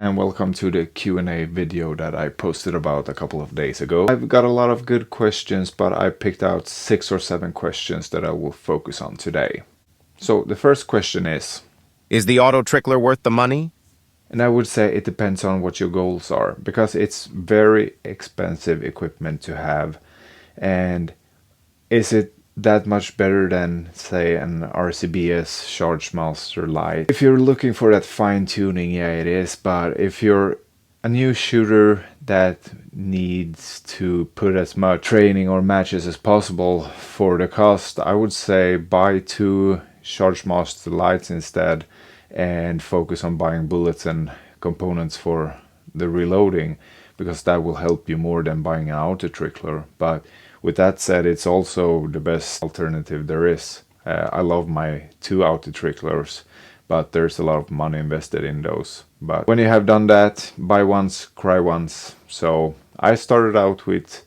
And welcome to the Q&A video that I posted about a couple of days ago. I've got a lot of good questions, but I picked out 6 or 7 questions that I will focus on today. So the first question is the auto trickler worth the money? And I would say it depends on what your goals are, because it's very expensive equipment to have. And is it that much better than, say, an RCBS Chargemaster Lite? If you're looking for that fine tuning, yeah, it is. But if you're a new shooter that needs to put as much training or matches as possible for the cost, I would say buy 2 Chargemaster Lites instead and focus on buying bullets and components for the reloading, because that will help you more than buying an auto trickler. But with that said, it's also the best alternative there is. I love my 2 auto tricklers, but there's a lot of money invested in those. But when you have done that, buy once, cry once. So I started out with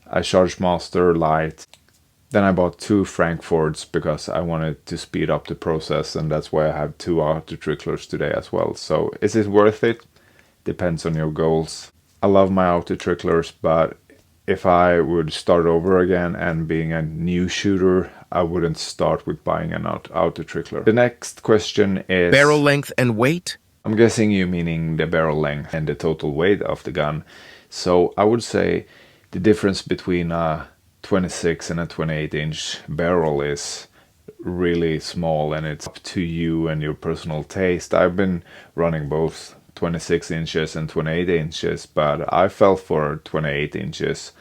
a Chargemaster Lite. Then I bought 2 Frankfords because I wanted to speed up the process, and that's why I have 2 auto tricklers today as well. So is it worth it? Depends on your goals. I love my auto tricklers, but if I would start over again and being a new shooter, I wouldn't start with buying an auto trickler. The next question is Barrel length and weight? I'm guessing you meaning the barrel length and the total weight of the gun. So I would say the difference between a 26 and a 28-inch barrel is really small, and it's up to you and your personal taste. I've been running both 26 inches and 28 inches, but I fell for 28 inches.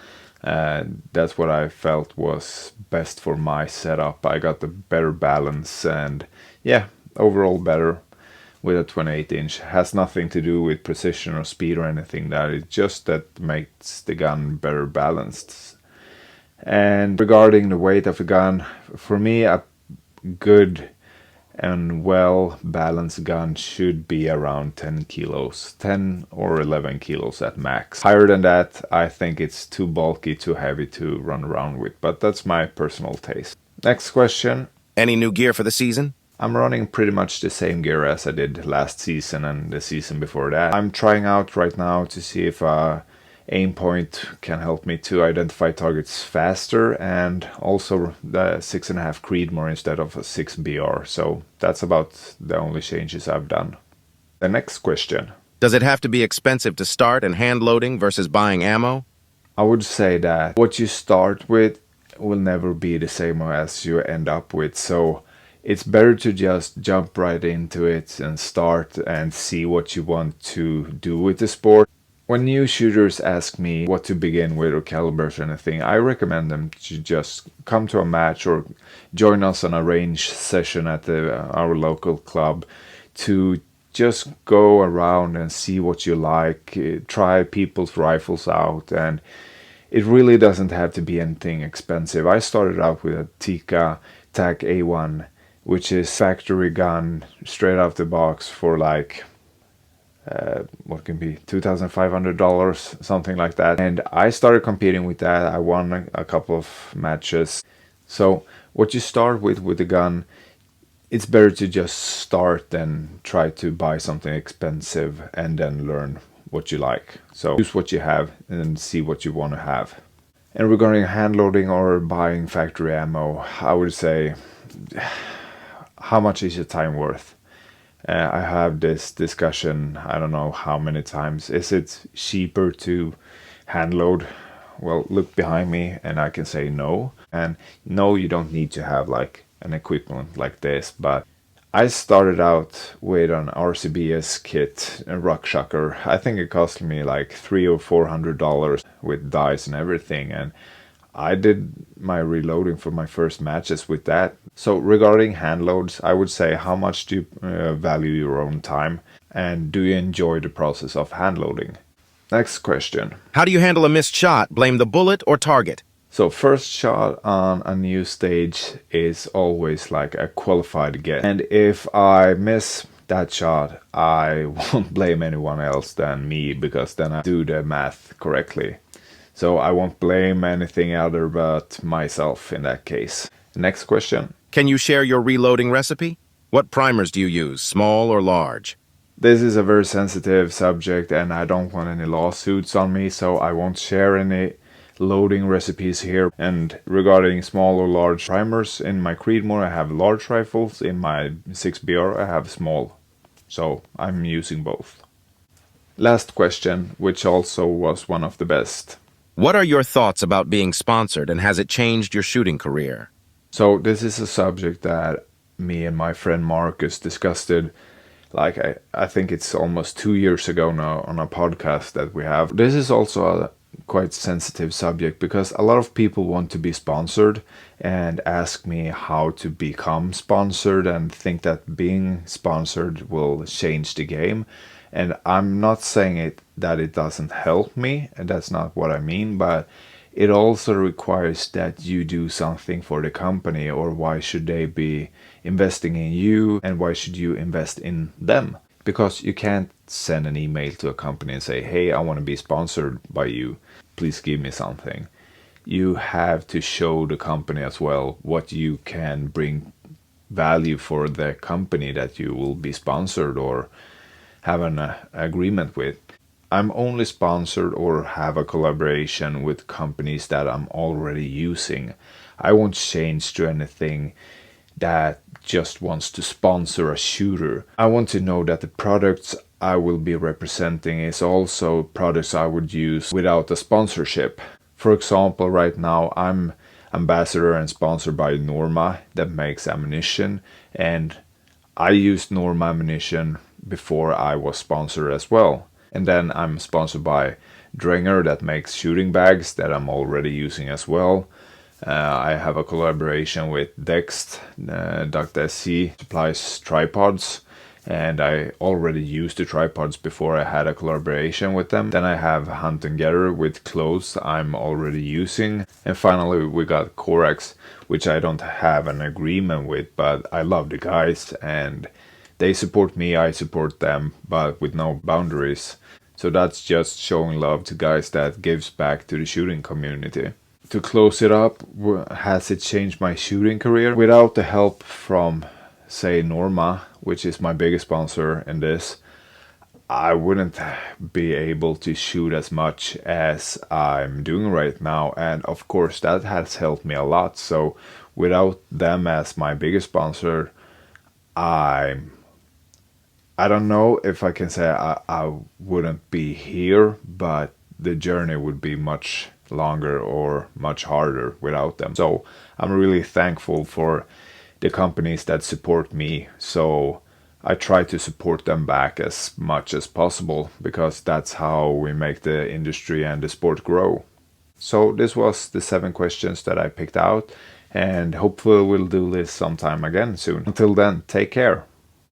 That's what I felt was best for my setup. I got the better balance, and yeah, overall better with a 28 inch. Has nothing to do with precision or speed or anything. That it's just that makes the gun better balanced. And regarding the weight of the gun, for me, a good and well balanced gun should be around 10 kilos, 10 or 11 kilos at max. Higher than that, I think it's too bulky, too heavy to run around with, but that's my personal taste. Next question. Any new gear for the season? I'm running pretty much the same gear as I did last season and the season before that. I'm trying out right now to see if Aimpoint can help me to identify targets faster, and also the 6.5 Creedmoor instead of a 6 BR. So that's about the only changes I've done. The next question. Does it have to be expensive to start and hand loading versus buying ammo? I would say that what you start with will never be the same as you end up with. So it's better to just jump right into it and start and see what you want to do with the sport. When new shooters ask me what to begin with or calibers or anything, I recommend them to just come to a match or join us on a range session at our local club to just go around and see what you like, try people's rifles out, and it really doesn't have to be anything expensive. I started out with a Tikka TAC A1, which is factory gun straight out the box for like what can be $2,500, something like that. And I started competing with that. I won a couple of matches. So what you start with the gun, it's better to just start than try to buy something expensive and then learn what you like. So use what you have and see what you want to have. And regarding hand loading or buying factory ammo, I would say, how much is your time worth? I have this discussion, I don't know how many times. Is it cheaper to hand load? Well, look behind me and I can say no. And no, you don't need to have like an equipment like this, but I started out with an RCBS kit, a Ruckshacker. I think it cost me like $300 or $400 with dice and everything, and I did my reloading for my first matches with that. So regarding hand loads, I would say, how much do you value your own time, and do you enjoy the process of hand loading? Next question. How do you handle a missed shot? Blame the bullet or target? So first shot on a new stage is always like a qualified guess. And if I miss that shot, I won't blame anyone else than me, because then I do the math correctly. So I won't blame anything other but myself in that case. Next question. Can you share your reloading recipe? What primers do you use, small or large? This is a very sensitive subject and I don't want any lawsuits on me, so I won't share any loading recipes here. And regarding small or large primers, in my Creedmoor I have large rifles, in my 6BR I have small. So I'm using both. Last question, which also was one of the best. What are your thoughts about being sponsored, and has it changed your shooting career? So this is a subject that me and my friend Marcus discussed it, like I think it's almost 2 years ago now on a podcast that we have. This is also a quite sensitive subject because a lot of people want to be sponsored and ask me how to become sponsored and think that being sponsored will change the game. And I'm not saying that it doesn't help me, and that's not what I mean, but it also requires that you do something for the company, or why should they be investing in you and why should you invest in them? Because you can't send an email to a company and say, hey, I want to be sponsored by you, please give me something. You have to show the company as well what you can bring value for the company that you will be sponsored or have an agreement with. I'm only sponsored or have a collaboration with companies that I'm already using. I won't change to anything that just wants to sponsor a shooter. I want to know that the products I will be representing is also products I would use without a sponsorship. For example, right now I'm ambassador and sponsored by Norma that makes ammunition, and I used Norma ammunition before I was sponsored as well. And then I'm sponsored by Drenger that makes shooting bags that I'm already using as well. I have a collaboration with Dext, Duct.sc supplies tripods, and I already used the tripods before I had a collaboration with them. Then I have Hunt and Gather with clothes I'm already using. And finally we got Corax, which I don't have an agreement with, but I love the guys and they support me, I support them, but with no boundaries. So that's just showing love to guys that gives back to the shooting community. To close it up, has it changed my shooting career? Without the help from, say, Norma, which is my biggest sponsor in this, I wouldn't be able to shoot as much as I'm doing right now. And of course, that has helped me a lot. So without them as my biggest sponsor, I don't know if I can say I wouldn't be here, but the journey would be much longer or much harder without them. So I'm really thankful for the companies that support me. So I try to support them back as much as possible because that's how we make the industry and the sport grow. So this was the 7 questions that I picked out, and hopefully we'll do this sometime again soon. Until then, take care.